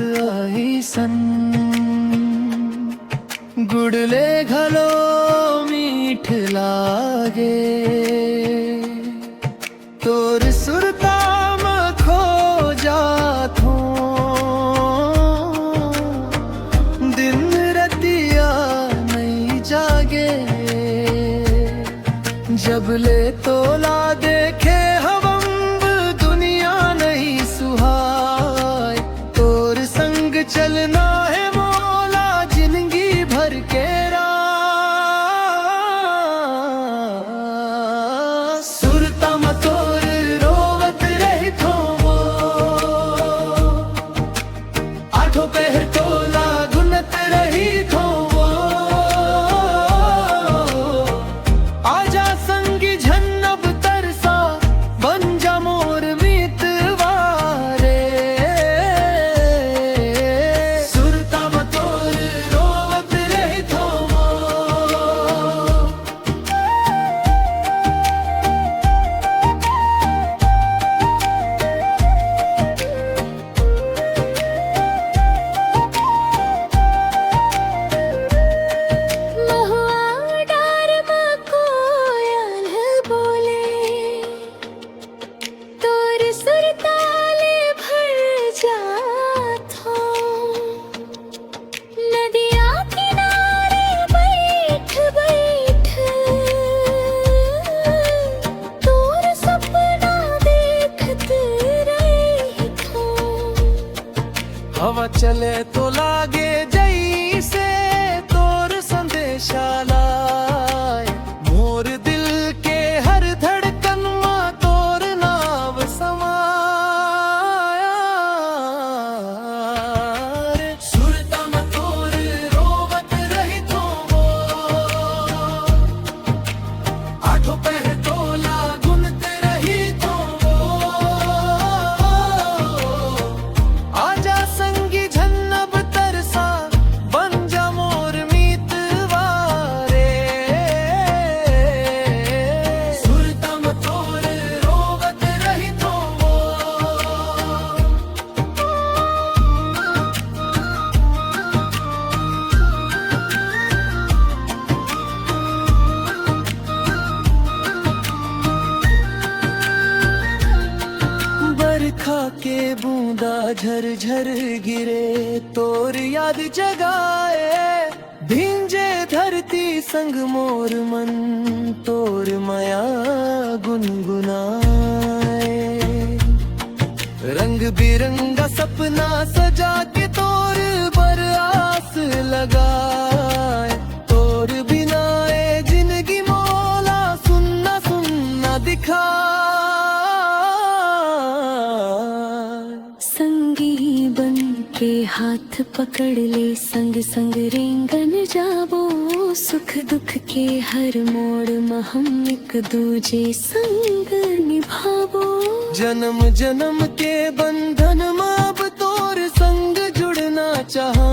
आई सन गुड़ले घलो मीठ लागे तोर सुरता में खो जाथो दिन रतिया नहीं जागे जब ले तोला देखे हवंब दुनिया नहीं सुहाय तोर संग चलना है मौला जिंदगी भर के सुरता में तोर रोवत रही थो आठों पहर तोला गुनत रही थो आजा संगी झन्नब तरसा बन जा मोर मीतवारे सुरता में तोर रोवत रही थो हवा चले तो लागे जैसे तोर संदेशा लाए मोर दिल के हर धड़कन में तोर नाव समाया सुरता में तोर रोवत रही थो आठों पहर तोला गुनत रही थो आजा संगी झन्नब तरसा बन जा मोर मीतवारे सुरता में तोर रोवत रही थो बरखा के बूंदा झरझर गिरे तोर याद जगाए भींजे धरती संग मोर मन तोर माया गुनगुनाए रंग बिरंगा सपना सजा के तोर पर आस लगाए तोर बिना ए जिंदगी मौला सुनना सुनना दिखा संगी बन के हाथ पकड़ ले संग संग रेंगन जाबो सुख दुख के हर मोड़ में हम एक दूजे संग निभाबो जन्म जन्म के बंधन में अब तोर संग जुड़ना चाहा